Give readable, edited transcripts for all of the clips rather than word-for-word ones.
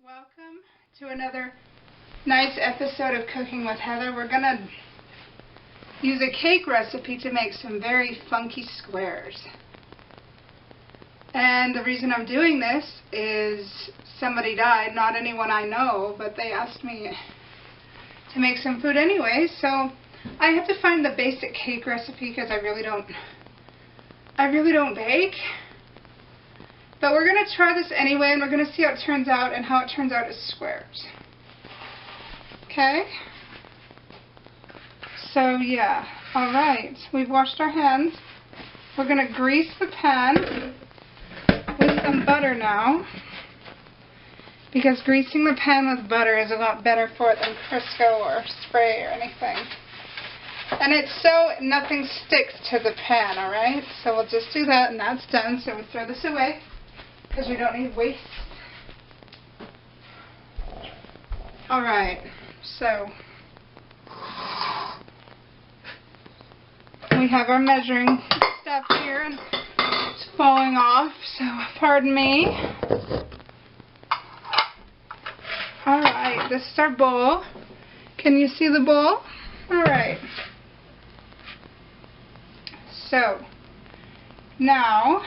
Welcome to another nice episode of Cooking with Heather. We're going to use a cake recipe to make some very funky squares. And the reason I'm doing this is somebody died, not anyone I know, but they asked me to make some food anyway, so I have to find the basic cake recipe because I really don't bake. But we're going to try this anyway, and we're going to see how it turns out and how it turns out as squares. Okay? So, yeah. Alright. We've washed our hands. We're going to grease the pan with some butter now, because greasing the pan with butter is a lot better for it than Crisco or spray or anything. And it's so nothing sticks to the pan, alright? So we'll just do that, and that's done. So we throw this away, because we don't need waste. Alright, so we have our measuring stuff here, and it's falling off, so pardon me. Alright, this is our bowl. Can you see the bowl? Alright. So, now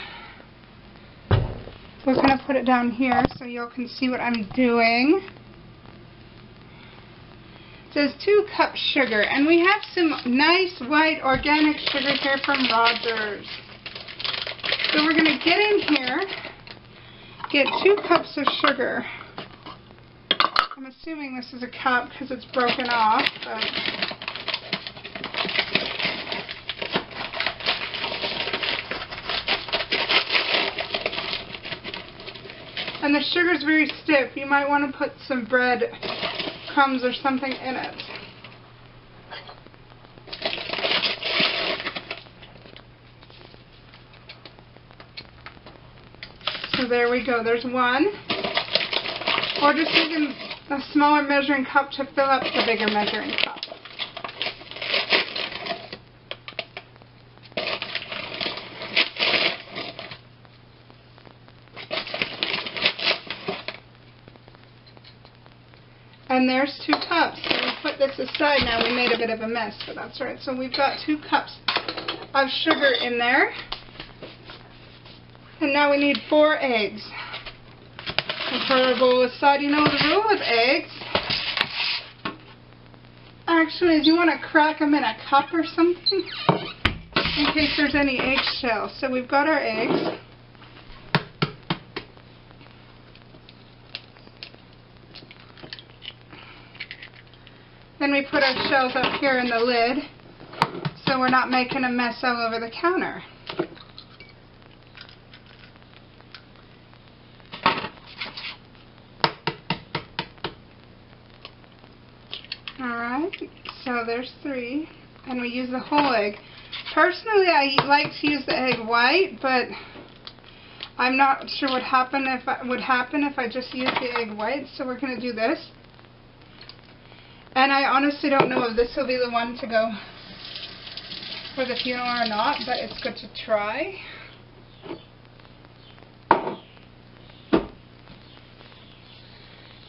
we're going to put it down here so you all can see what I'm doing. It says 2 cups sugar, and we have some nice white organic sugar here from Rogers. So we're going to get in here, get 2 cups of sugar. I'm assuming this is a cup because it's broken off, but and the sugar's very stiff. You might want to put some bread crumbs or something in it. So there we go. There's 1. Or just using a smaller measuring cup to fill up the bigger measuring cup. And there's 2 cups. So we put this aside now. We made a bit of a mess, but that's all right. So we've got 2 cups of sugar in there. And now we need 4 eggs. We'll put our bowl aside. You know the rule with eggs, actually, is you want to crack them in a cup or something in case there's any eggshells. So we've got our eggs. Then we put our shells up here in the lid so we're not making a mess all over the counter. Alright, so there's 3, and we use the whole egg. Personally, I like to use the egg white, but I'm not sure what would happen if I just used the egg white, so we're going to do this. And I honestly don't know if this will be the one to go for the funeral or not, but it's good to try.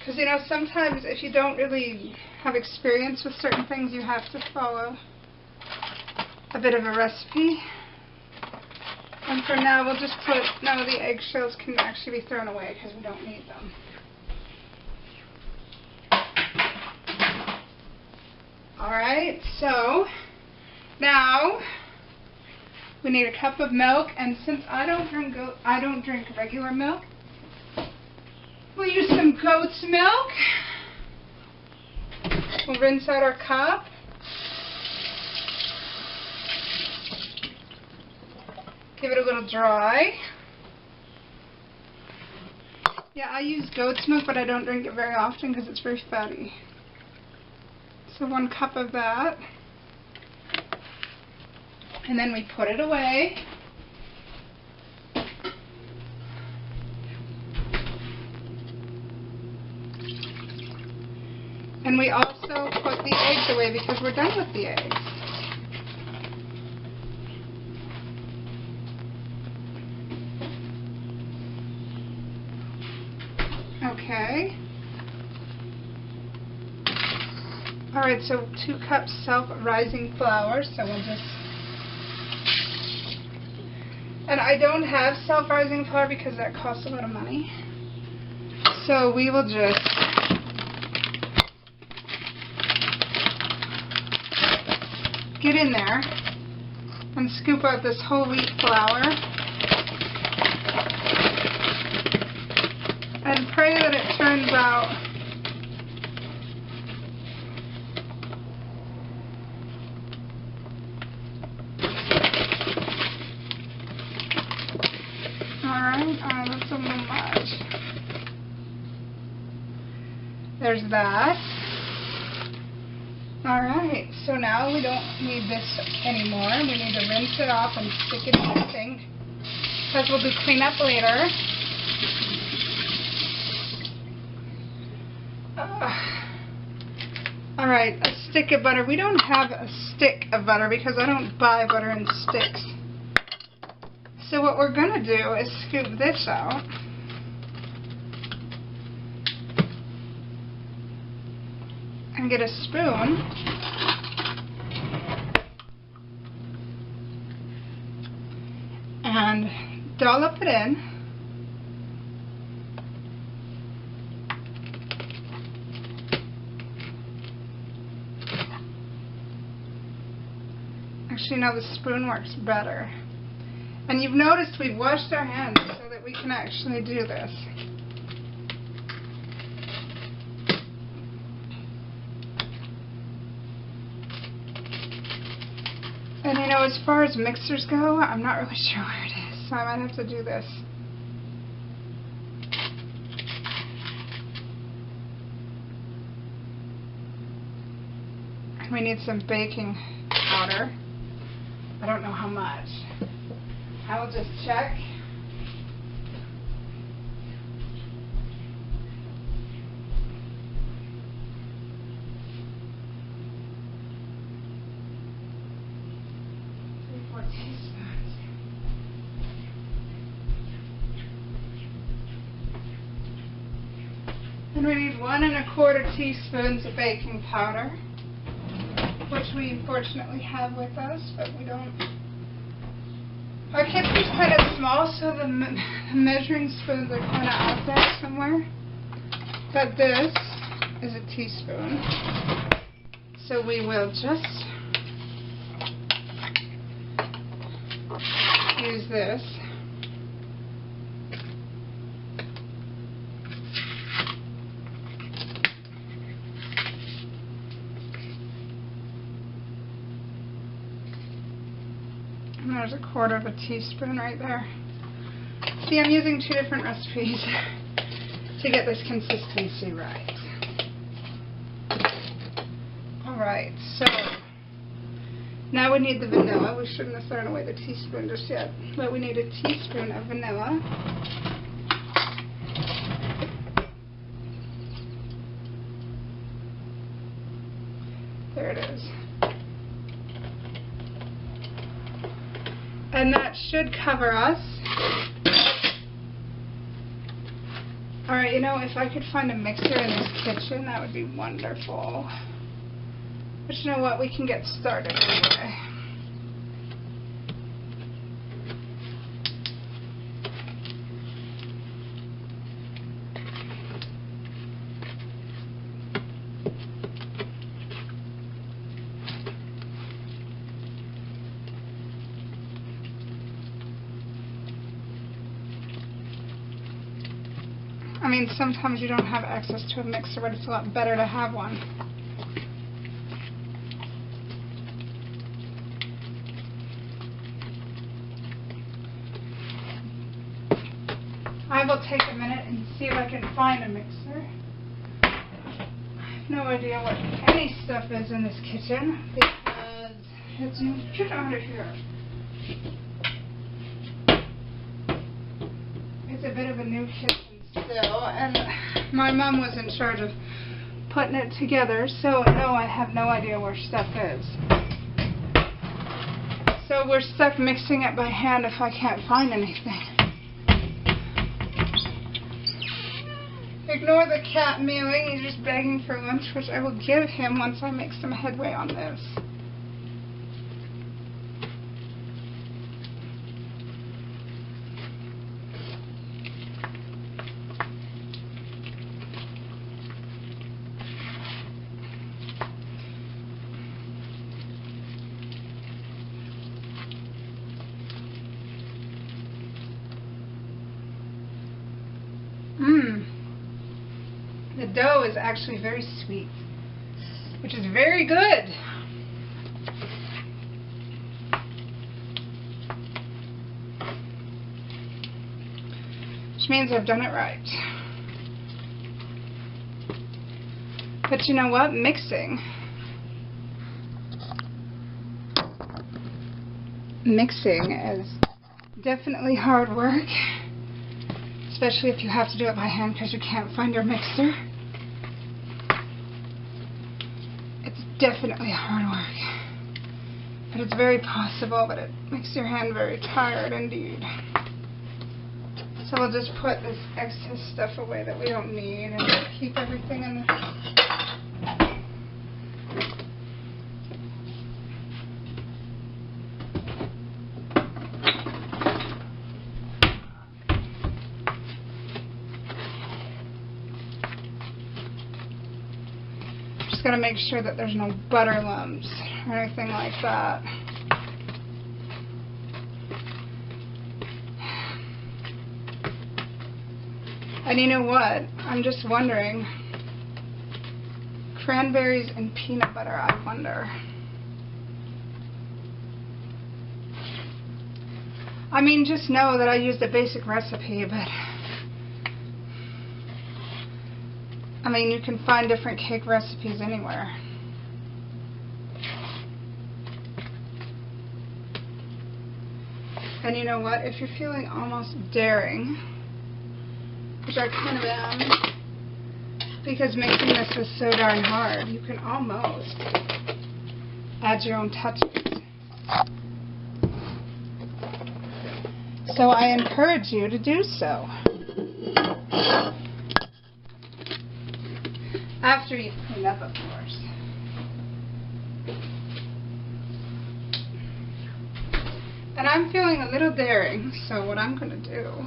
Because, you know, sometimes if you don't really have experience with certain things, you have to follow a bit of a recipe. And for now, we'll just put, no, the eggshells can actually be thrown away because we don't need them. Alright, so now we need a cup of milk, and since I don't drink regular milk, we'll use some goat's milk. We'll rinse out our cup. Give it a little dry. Yeah, I use goat's milk, but I don't drink it very often because it's very fatty. So 1 cup of that. And then we put it away. And we also put the eggs away because we're done with the eggs. Okay. Alright, so 2 cups self-rising flour, so we'll just... And I don't have self-rising flour because that costs a lot of money. So we will just get in there and scoop out this whole wheat flour and pray that it turns out alright, that's a little much. There's that. Alright, so now we don't need this anymore. We need to rinse it off and stick it in the sink, because we'll do cleanup later. Alright, a stick of butter. We don't have a stick of butter because I don't buy butter in sticks. So what we're going to do is scoop this out. And get a spoon. And dollop it in. Actually, no, the spoon works better. And you've noticed we've washed our hands so that we can actually do this. And you know, as far as mixers go, I'm not really sure where it is, so I might have to do this. And we need some baking powder. I don't know how much. I will just check. And we need 1 1/4 teaspoons of baking powder, which we fortunately have with us, but we don't. Our kitchen's kind of small, so the measuring spoons are kind of out there somewhere. But this is a teaspoon, so we will just use this. And there's 1/4 teaspoon right there. See, I'm using 2 different recipes to get this consistency right. Alright, so now we need the vanilla. We shouldn't have thrown away the teaspoon just yet, but we need a teaspoon of vanilla. There it is. And that should cover us. Alright, you know, if I could find a mixer in this kitchen, that would be wonderful. But you know what? We can get started anyway. I mean, sometimes you don't have access to a mixer, but it's a lot better to have one. I will take a minute and see if I can find a mixer. I have no idea what any stuff is in this kitchen because it's just out of here. It's a bit of a new kitchen still, and my mom was in charge of putting it together, so no, I have no idea where stuff is. So we're stuck mixing it by hand if I can't find anything. Here, ignore the cat mewing. He's just begging for lunch, which I will give him once I make some headway on this. The dough is actually very sweet, which is very good. Which means I've done it right. But you know what? Mixing is definitely hard work. Especially if you have to do it by hand because you can't find your mixer. It's definitely hard work. But it's very possible, but it makes your hand very tired indeed. So we'll just put this excess stuff away that we don't need and keep everything in the... Got to make sure that there's no butter lumps or anything like that. And you know what? I'm just wondering, cranberries and peanut butter, I wonder. I mean, just know that I used a basic recipe, but I mean, you can find different cake recipes anywhere. And you know what? If you're feeling almost daring, which I kind of am, because making this is so darn hard, you can almost add your own touches. So I encourage you to do so. After you clean up, of course. And I'm feeling a little daring, so what I'm going to do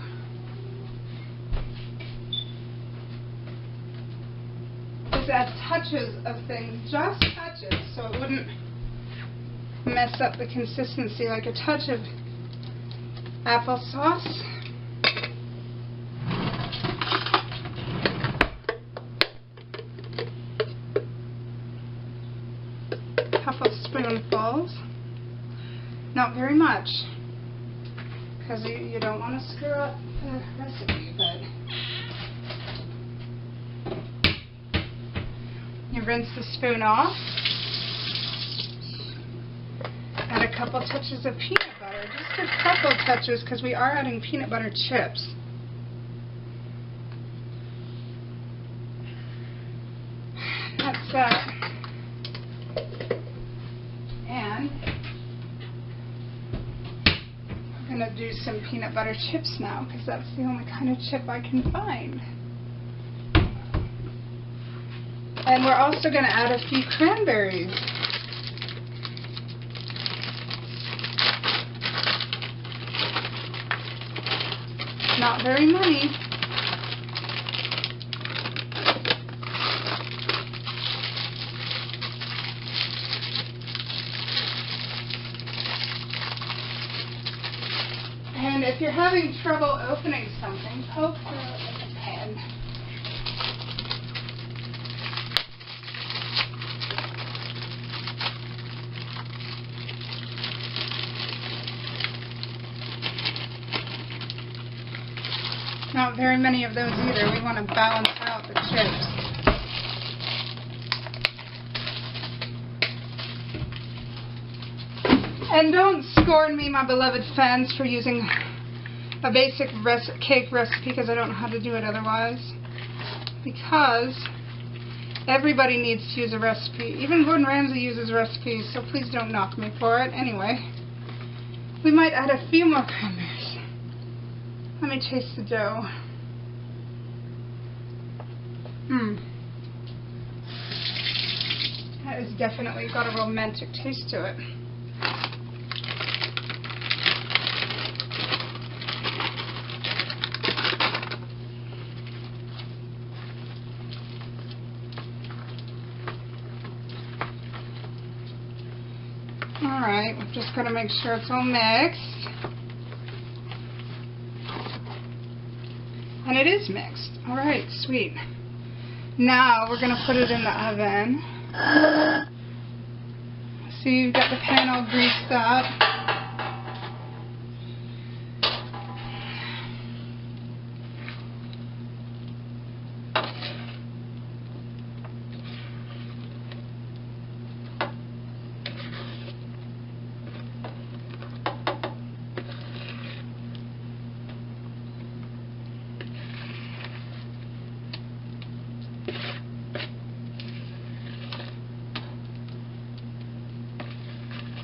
is add touches of things, just touches, so it wouldn't mess up the consistency, like a touch of applesauce. Couple spoonfuls, not very much, because you don't want to screw up the recipe, but you rinse the spoon off, add a couple touches of peanut butter, just a couple touches, because we are adding peanut butter chips. That's that. I'm going to do some peanut butter chips now because that's the only kind of chip I can find. And we're also going to add a few cranberries. Not very many. And if you're having trouble opening something, poke through it with a pen. Not very many of those either. We want to balance out the chips. And don't scorn me, my beloved fans, for using a basic cake recipe because I don't know how to do it otherwise. Because everybody needs to use a recipe. Even Gordon Ramsay uses recipes, so please don't knock me for it. Anyway, we might add a few more cranberries. Let me taste the dough. That has definitely got a romantic taste to it. Alright, we're just going to make sure it's all mixed. And it is mixed. Alright, sweet. Now we're going to put it in the oven. So you've got the pan all greased up.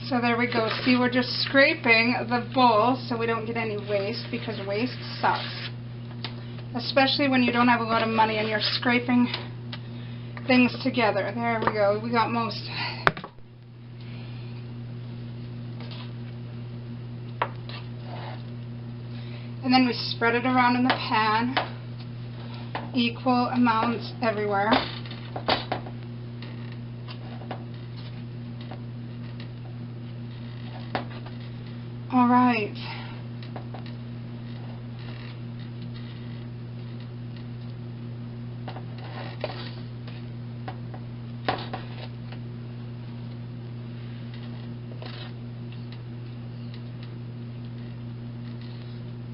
So there we go. See, we're just scraping the bowl so we don't get any waste, because waste sucks. Especially when you don't have a lot of money and you're scraping things together. There we go. We got most. And then we spread it around in the pan. Equal amounts everywhere. All right.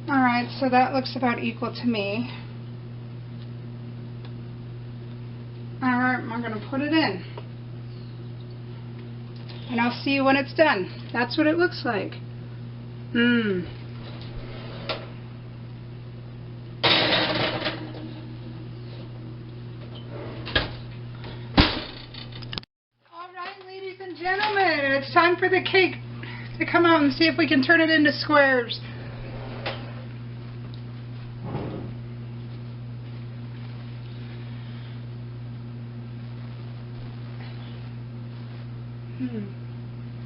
All right, so that looks about equal to me. All right, we're going to put it in. And I'll see you when it's done. That's what it looks like. Alright, ladies and gentlemen, it's time for the cake to come out and see if we can turn it into squares.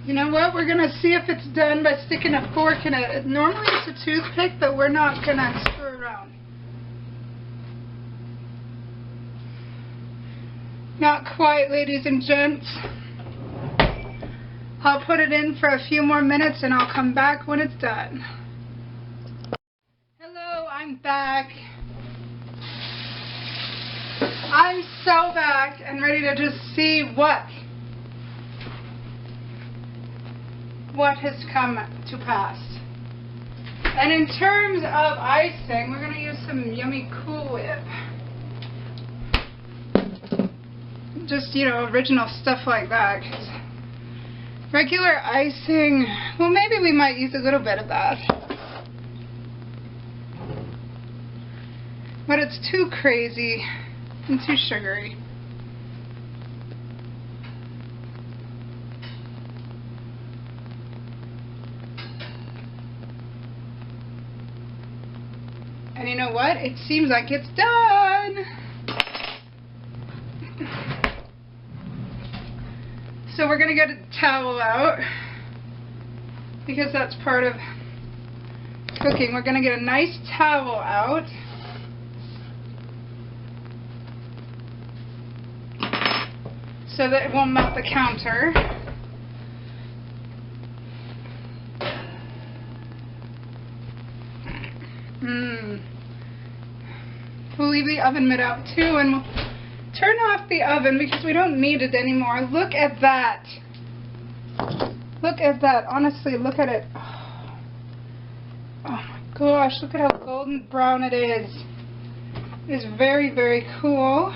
You know what? We're going to see if it's done by sticking a fork in it. Normally it's a toothpick, but we're not going to screw around. Not quite, ladies and gents. I'll put it in for a few more minutes and I'll come back when it's done. Hello, I'm back. I'm so back and ready to just see what has come to pass. And in terms of icing, we're going to use some yummy Cool Whip. Just, you know, original stuff like that. 'Cause regular icing, well, maybe we might use a little bit of that. But it's too crazy and too sugary. And you know what? It seems like it's done. So we're going to get a towel out, because that's part of cooking. We're going to get a nice towel out. So that it won't melt the counter. We'll leave the oven mitt out too, and we'll turn off the oven because we don't need it anymore. Look at that. Look at that. Honestly, look at it. Oh my gosh, look at how golden brown it is. It is very, very cool.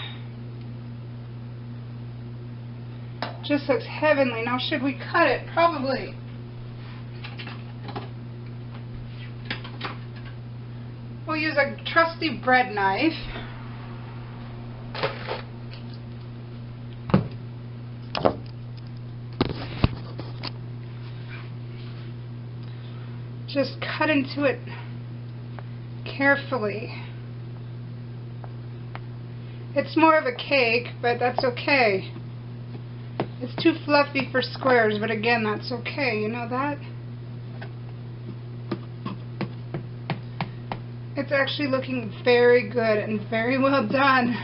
Just looks heavenly. Now, should we cut it? Probably. We'll use a trusty bread knife. Just cut into it carefully. It's more of a cake, but that's okay. It's too fluffy for squares, but again, that's okay. You know that? It's actually looking very good and very well done.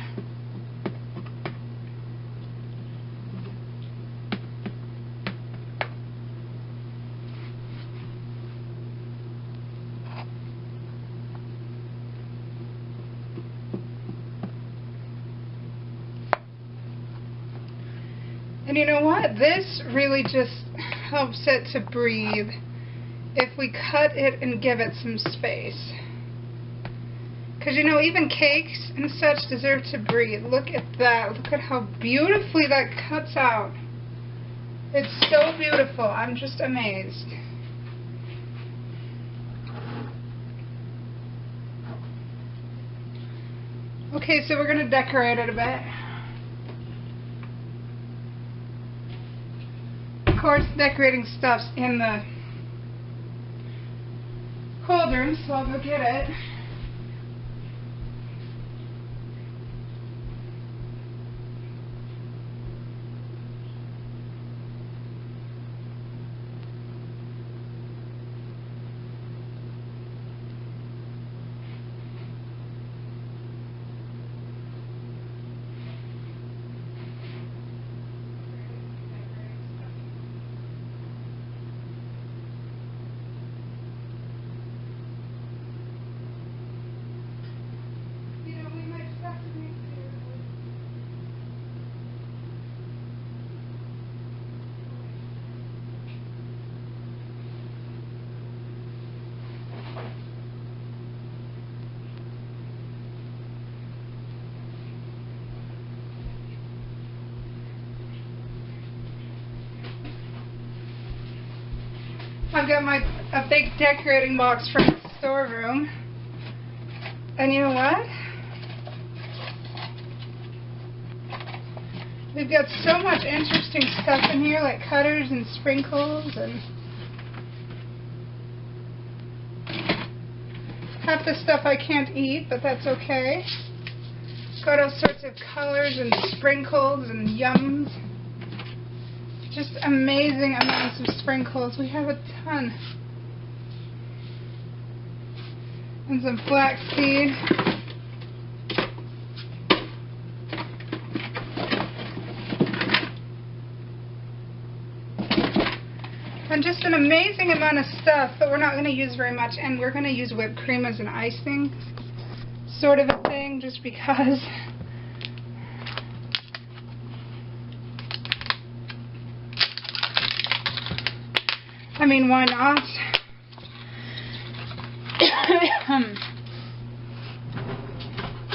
And you know what? This really just helps it to breathe if we cut it and give it some space. Because, you know, even cakes and such deserve to breathe. Look at that. Look at how beautifully that cuts out. It's so beautiful. I'm just amazed. Okay, so we're going to decorate it a bit. Of course, decorating stuff's in the cold room, so I'll go get it. I've got a big decorating box from the storeroom. And you know what? We've got so much interesting stuff in here, like cutters and sprinkles, and half the stuff I can't eat, but that's okay. Got all sorts of colors and sprinkles and yums. Just amazing amounts of sprinkles. We have a ton. And some flaxseed. And just an amazing amount of stuff, but we're not going to use very much. And we're going to use whipped cream as an icing sort of a thing, just because. I mean, why not?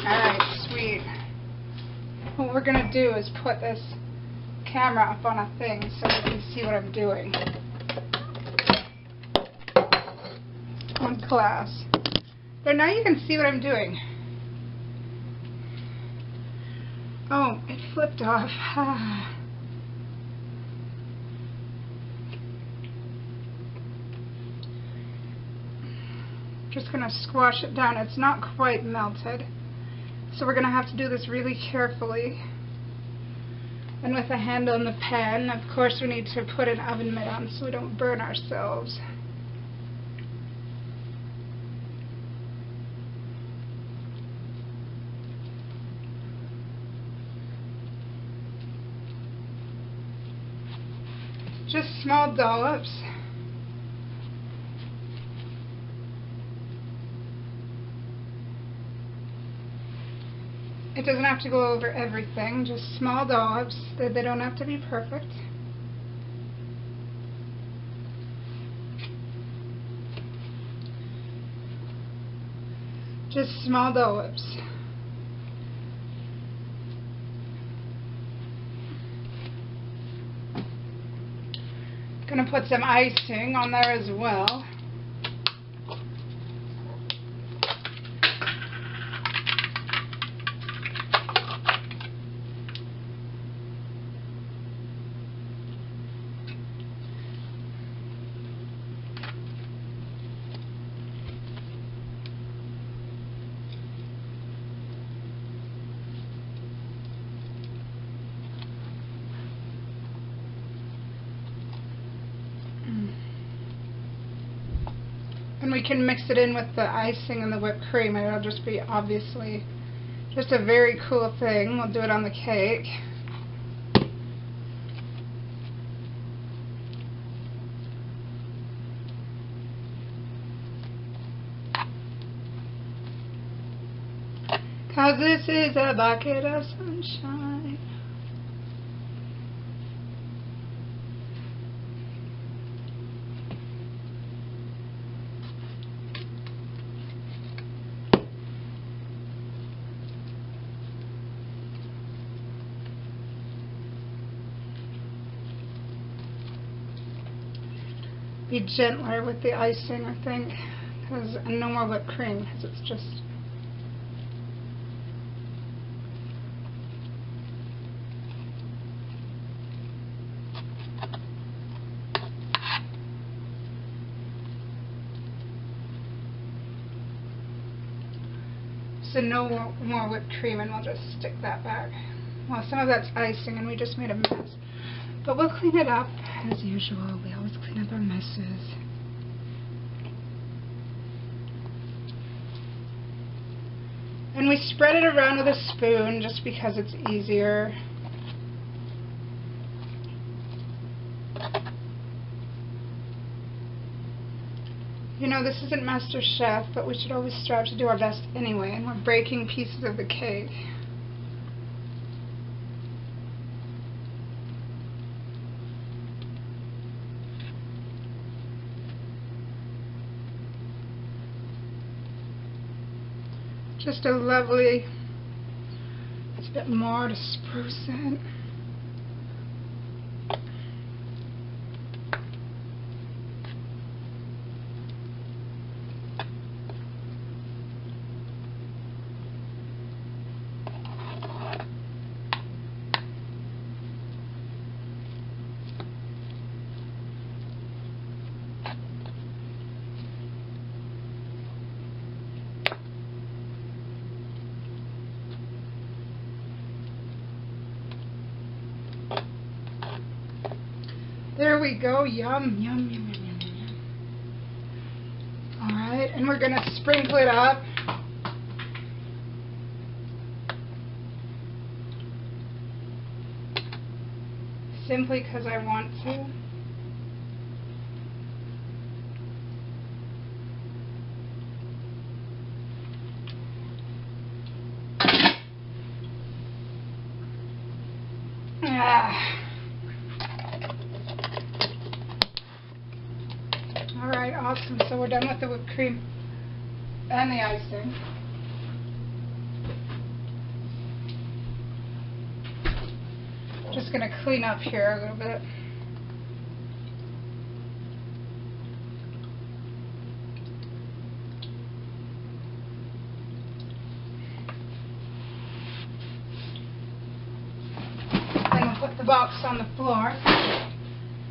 Alright, sweet. What we're going to do is put this camera up on a thing so you can see what I'm doing. On class. But now you can see what I'm doing. Oh, it flipped off. Just going to squash it down. It's not quite melted. So we're going to have to do this really carefully. And with a handle in the pan, of course we need to put an oven mitt on so we don't burn ourselves. Just small dollops. It doesn't have to go over everything, just small dollops. They don't have to be perfect. Just small dollops. Gonna put some icing on there as well. And we can mix it in with the icing and the whipped cream, and it'll just be obviously just a very cool thing. We'll do it on the cake. Cause this is a bucket of sunshine. Be gentler with the icing, I think, because no more whipped cream, because it's just so no more whipped cream, and we'll just stick that back. Well, some of that's icing, and we just made a mess. But we'll clean it up, as usual. We always clean up our messes. And we spread it around with a spoon, just because it's easier. You know, this isn't MasterChef, but we should always strive to do our best anyway, and we're breaking pieces of the cake. Just a lovely, it's a bit more to spruce it. There we go. Yum, yum, yum, yum, yum, yum. Alright, and we're going to sprinkle it up. Simply because I want to. Alright, awesome. So we're done with the whipped cream and the icing. Just going to clean up here a little bit. Then we'll put the box on the floor.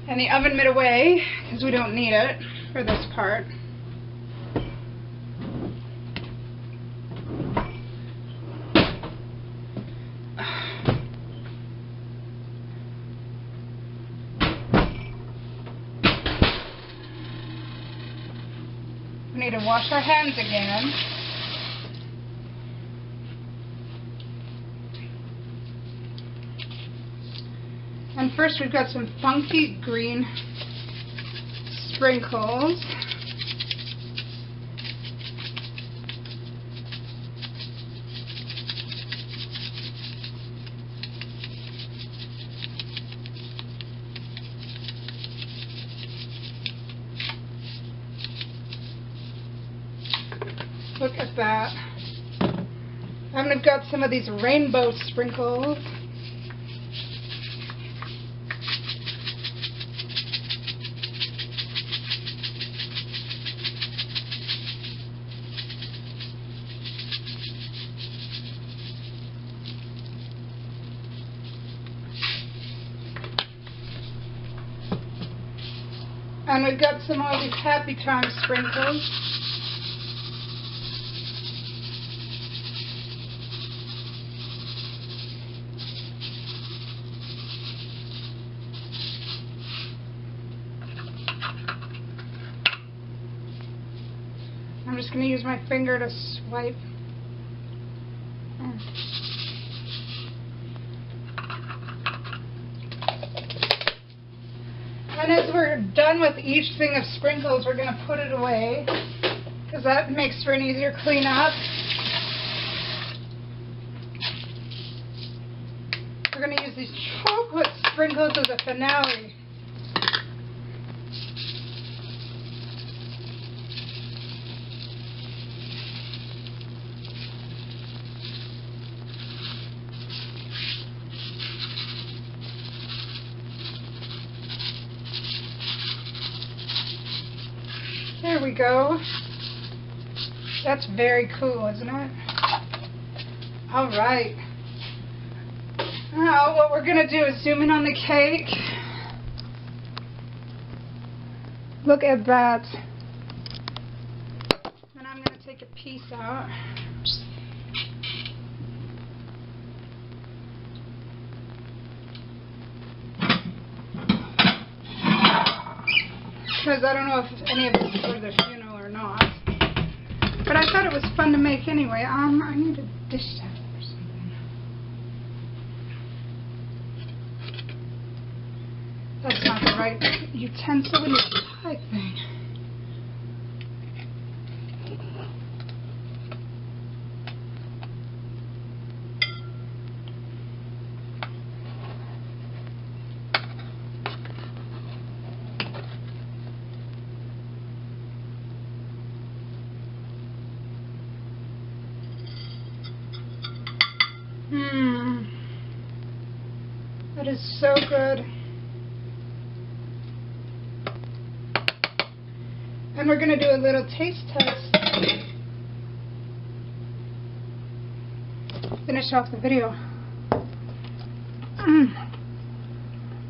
And the oven mitt away, because we don't need it for this part. We need to wash our hands again. And first we've got some funky green sprinkles. Look at that. And we've got some of these rainbow sprinkles. And we've got some of these Happy Time sprinkles. going to use my finger to swipe. And as we're done with each thing of sprinkles, we're going to put it away, because that makes for an easier cleanup. We're going to use these chocolate sprinkles as a finale. There we go. That's very cool, isn't it? All right. Now what we're going to do is zoom in on the cake. Look at that. And I'm going to take a piece out. Because I don't know if any of us go to the funeral or not. But I thought it was fun to make anyway. I need a dish towel or something. That's not the right utensil in the pie thing. That is so good. And we're going to do a little taste test. Finish off the video.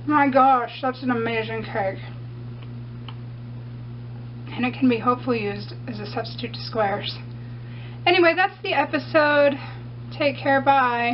My gosh, that's an amazing cake. And it can be hopefully used as a substitute to squares. Anyway, that's the episode. Take care, bye.